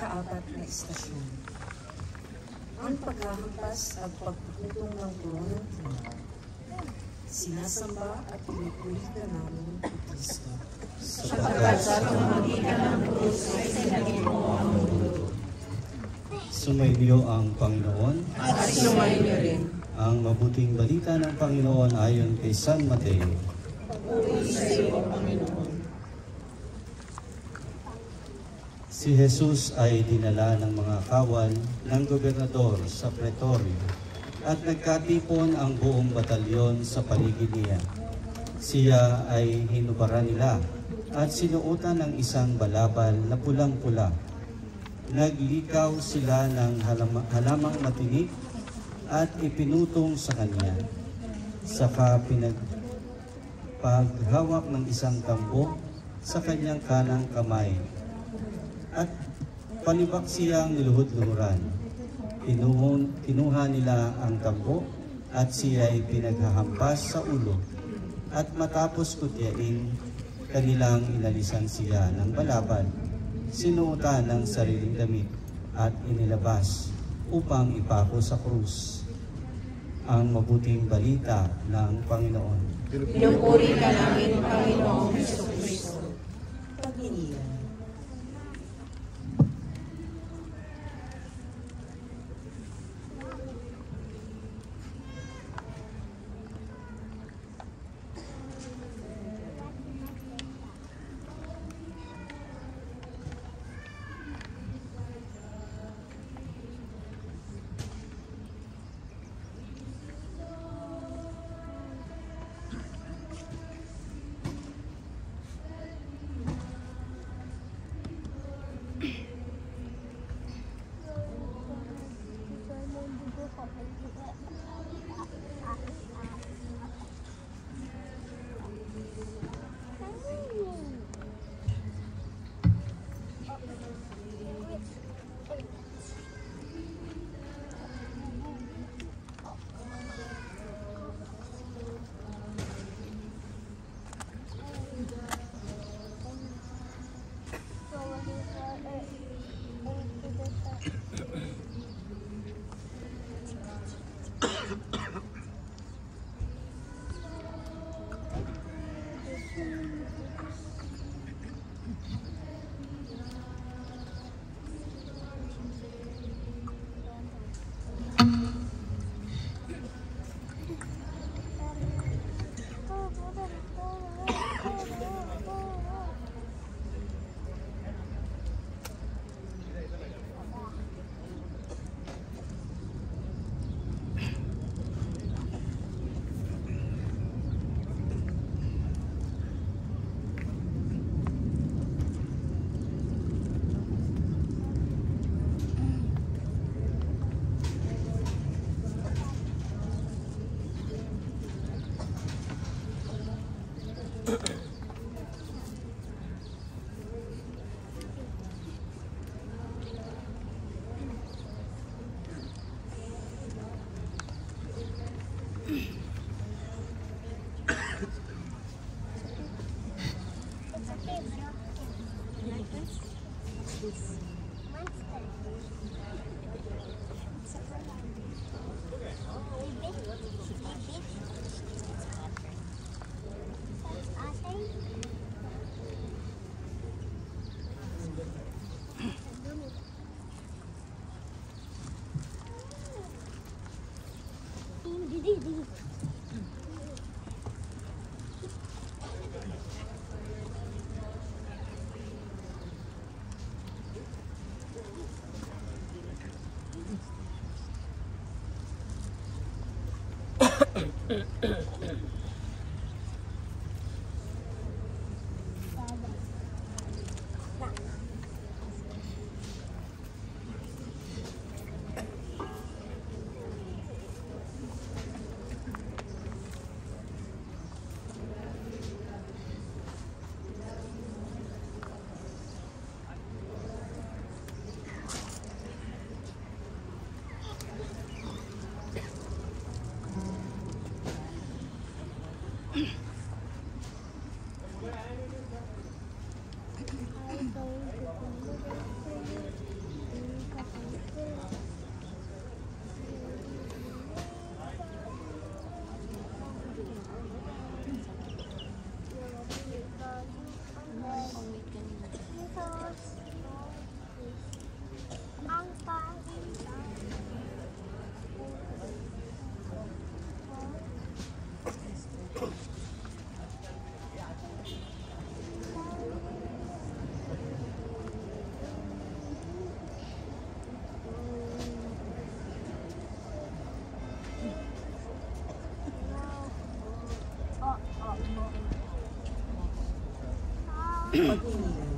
ikaapat na istasyon. Ang paghahampas at pagpuputong ng koronang tiyak. Sinasamba at pinupuri ka namin o Kristo. Sapagkat sa pamamagitan ng krus ay sinagip mo ang mundo. Sumainyo ang Panginoon At sumainyo rin. ang mabuting balita ng Panginoon ayon kay San Mateo. Puri sa iyo, Panginoon. Si Jesus ay dinala ng mga kawal ng gobernador sa pretorio at nagkatipon ang buong batalyon sa paligid niya. Siya ay hinubaran nila at sinuotan ng isang balabal na pulang-pula. Naglikaw sila ng halamang matinik at ipinutong sa kanya. Saka paghawak ng isang tambo sa kanyang kanang kamay at palibak siyang niluhod-luhuran. Kinuha nila ang tambo at siya ay pinaghahampas sa ulo at matapos kutyain, kanilang inalisan siya ng balabal, sinuotan ng sariling damit at inilabas upang ipako sa krus. Ang mabuting balita ng Panginoon. Pinupuri ka namin, Panginoong Jesucristo. Pag-inilan. pagninilay.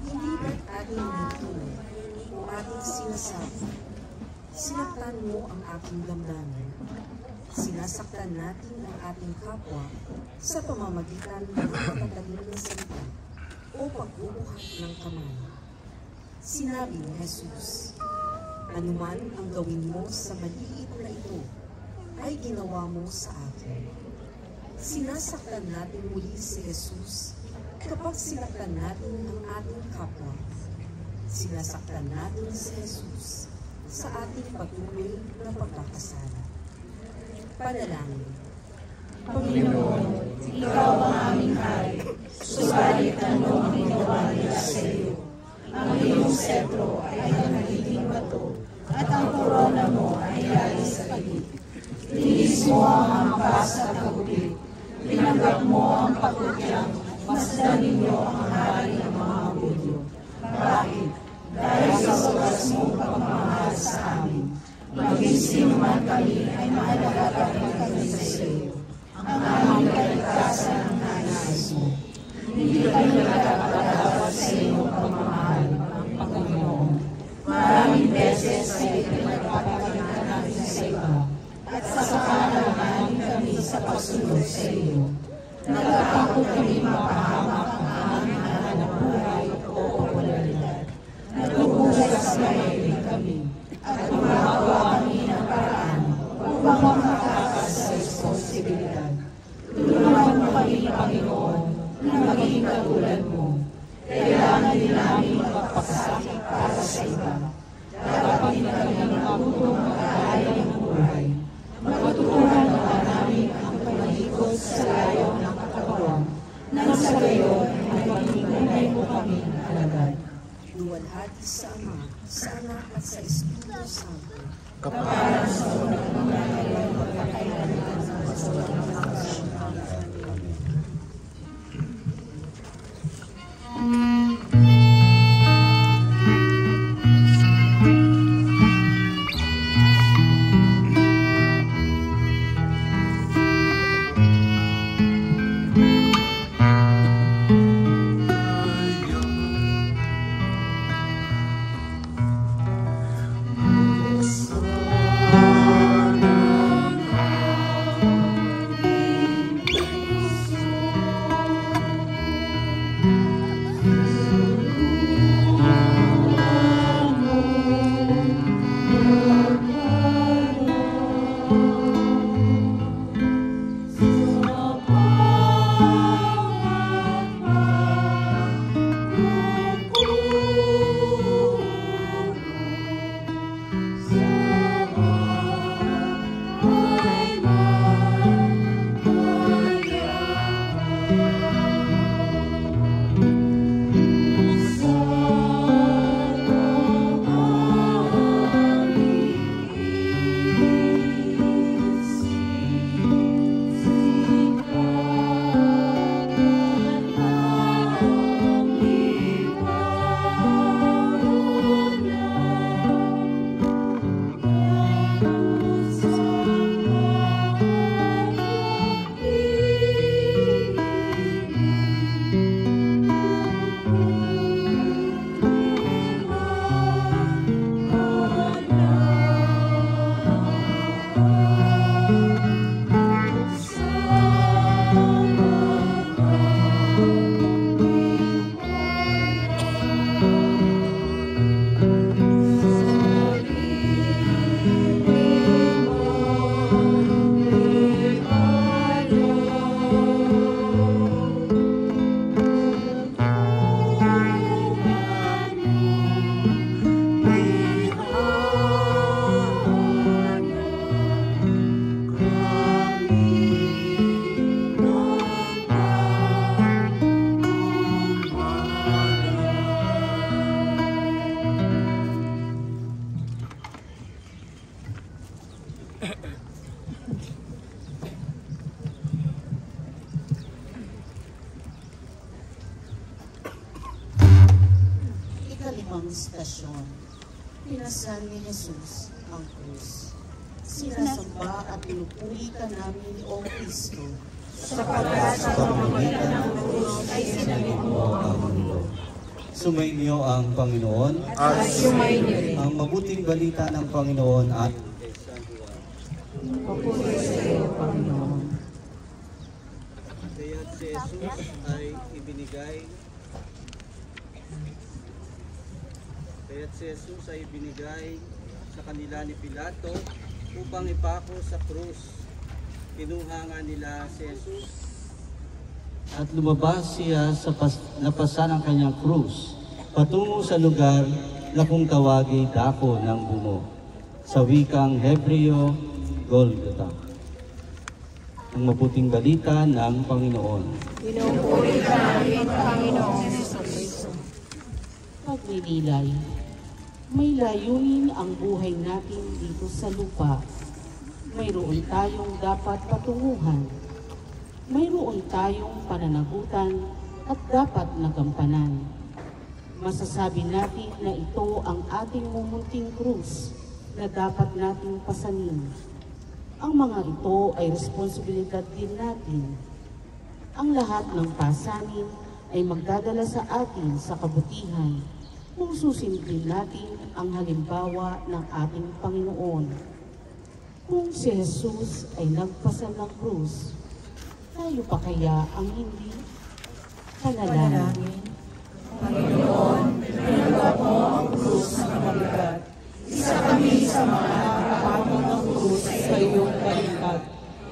Hindi ba't ating nito o ating sinasabi, sinaktan mo ang aking damdamin. Sinasaktan natin ang ating kapwa sa pamamagitan ng matatalim na salita o pagbubuhat ng kamay. Sinabi ni Jesus, anuman ang gawin mo sa maliit na ito, ay ginawa mo sa akin. Sinasaktan natin muli si Jesus kapag sinaktan natin ang ating kapwa. Sinasaktan natin si Jesus sa ating patuloy na pagkakasala. Panalangin. Panginoon, Ikaw ang aming hari, subalit ano ang ginawa nila sa iyo? Ang iyong sentro ay ang nagiging bato, at ang korona mo ay lagi sa gilid. Linis mo ang hampas at kagubit. Tinanggap mo ang pagkukyang, masdan ninyo ang hari ng mga Hudyo. Bakit? Dahil sa wagas mong pagmamahal sa amin. Maging sino man kami ay mahalagapan kami sa iyo. Ang aming kaligtasan ang nais mo. Hindi kami nagkakadapat sa iyong pagmamahal, ang Panginoon. Maraming beses ay pinagpapakita namin sa iba, at sasakala namin kami sa pagsunod sa iyo. Nagtatakot kami mapahamak ang aming hanap buhay o popularidad. Nagbubuhay sa mayroon kami, at gumagawa kami ng paraan upang makakas sa responsibilidad. Tulungan mo kami, Panginoon, na maging katulad mo. Kailangan din namin magpapasakit para sa iba. Dapat din kami matutong mag-aalay ng buhay. Matutunan naman namin ang pag-ikot sa layaw ng katawan, nang sa gayon ay maging mo kami alagad. Luwalhati sa Ama, sa Anak at sa Espiritu Santo. Kaparan sa unang mga ngayon magkakailangan sa walang hanggan. Ikalimang istasyon, pinasal ni Jesus ang krus. Sinasamba at pinupuri ka namin o Kristo. Sapagkat sa pamamagitan ng krus ay sinamit mo Sumainyo ang Panginoon. At sumainyo rin. Ang mabuting balita ng Panginoon at Papuri sa iyo, Panginoon. Kaya si Jesus ay ibinigay sa kanila ni Pilato upang ipako sa krus. Kinuha nga nila si Jesus at lumabas siya sa napasan ang kanyang krus patungo sa lugar na kung tawagi Dako ng Bungo, sa wikang Hebreo, Golgotha. Ang mabuting balita ng Panginoon. Pinupuri ka namin, Panginoong Jesucristo. Pagninilay, may layunin ang buhay natin dito sa lupa. Mayroon tayong dapat patunguhan. Mayroon tayong pananagutan at dapat nagampanan. Masasabi natin na ito ang ating mumunting krus na dapat nating pasanin. Ang mga ito ay responsibilidad din natin. Ang lahat ng pasanin ay magdadala sa atin sa kabutihan kung susundin natin ang halimbawa ng ating Panginoon. Kung si Jesus ay nagpasan ng krus, tayo pa kaya ang hindi? Panalangin. Panginoon, pinulot mo ang krus na mabigat. Isa kami sa mga nakakapamon ng krus sa iyong balikat.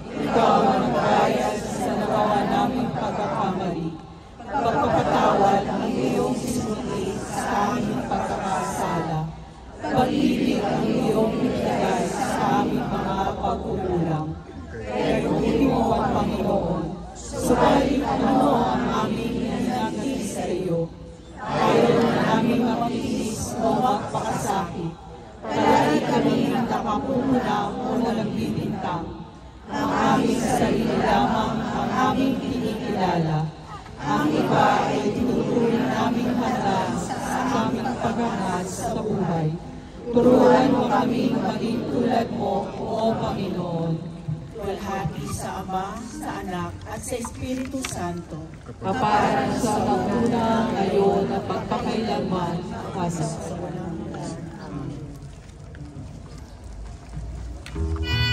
Ikaw ang nagbayad sa nagawa naming pagkakamali. Pagpapatawad ang iyong sinulit sa aming pagkakasala. Pag-ibig ang iyong binigay sa aming mga pagkukulang. Kaya hindi mo ang Panginoon, subalit ano ang aming hinanakit sa iyo. Ayaw na namin mapilis o magpakasakit. Palagi kami ng nakapupunan o nagbibintang. Ang aming sarili lamang ang aming kinikilala. Ang iba ay tinutuloy naming handa sa aming paghangat sa buhay. Turuan mo kami maging tulad mo, O Panginoon. Walhati sa Ama, sa Anak, at sa Espiritu Santo. Kaparan sa maguna ngayon at pagpakailanman hanggang sa walang hanggan. Sana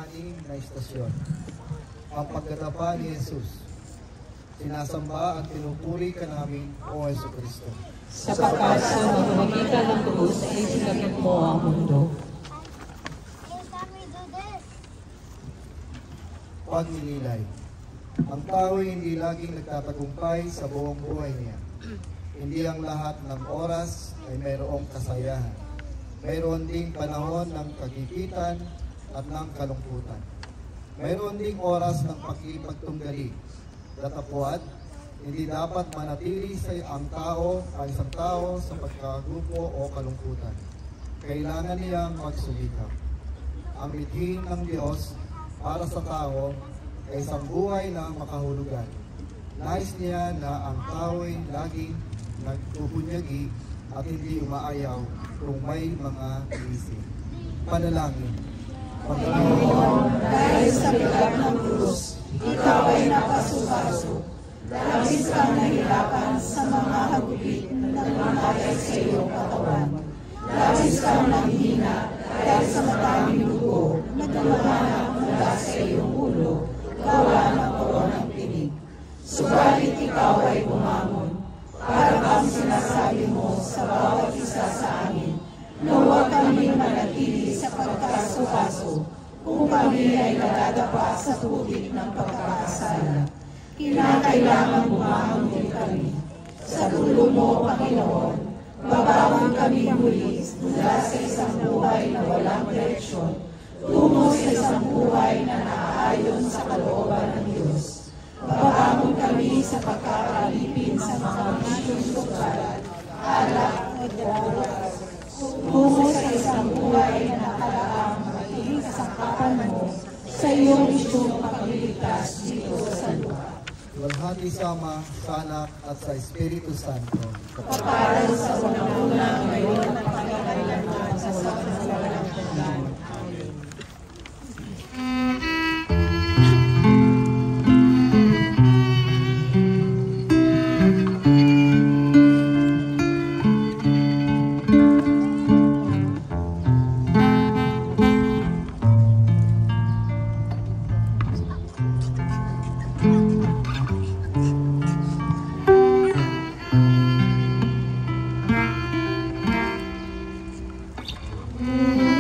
anim na istasyon. Ang pagkatapa ni Jesus. Sinasamba at pinupuri ka namin, O Jesucristo. Sapagkat sa pamamagitan ng krus ay sinagot mo ang mundo. Pagninilay. Ang tao ay hindi laging nagtatagumpay sa buong buhay niya. Hindi ang lahat ng oras ay mayroong kasayahan. Mayroon ding panahon ng kagipitan at ng kalungkutan. Mayroon ding oras ng pakipagtunggali. Datapwat, hindi dapat manatili sa ang isang tao sa pagkagrupo o kalungkutan. Kailangan niyang magsumikap. Ang mithin ng Diyos para sa tao ay isang buhay na makahulugan. Nais niya na ang tao ay laging nagpupunyagi at hindi umaayaw kung may mga isip. Panalangin. Panginoon, dahil sa bigat ng krus, ikaw ay napasukaso. Labis kang nahirapan sa mga hagupit na namatay sa iyong katawan. Labis kang nanghina dahil sa maraming dugo na dumahanap mula sa iyong ulo, gawa ng koronang tinig. Subalit ikaw ay bumangon, para bang sinasabi mo sa bawat isa sa amin, na huwag kami manatili sa pagkasukaso kung kami ay nadadapa sa tubig ng pagkakasala. Kinakailangan bumangon din kami. Sa tulong mo, Panginoon, babangon kami muli mula sa isang buhay na walang direksyon, tungo sa isang buhay na naaayon sa kalooban ng Diyos. Babangon kami sa pagkakalipin sa mga misyong lokal, alak o drogas, tungo sa isang buhay na nakalaang magiging kasangkapan mo sa iyong misyong pagliligtas dito sa lupa. Walhati Sama, sa Anak at sa Espiritu Santo. Kaparan sa unang-una, ngayon at pagkakailanman sa walang hanggan. Amen.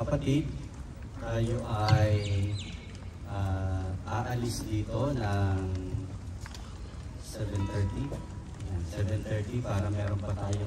kapatid, tayo ay aalis dito ng 7:30. 7:30 para meron pa tayong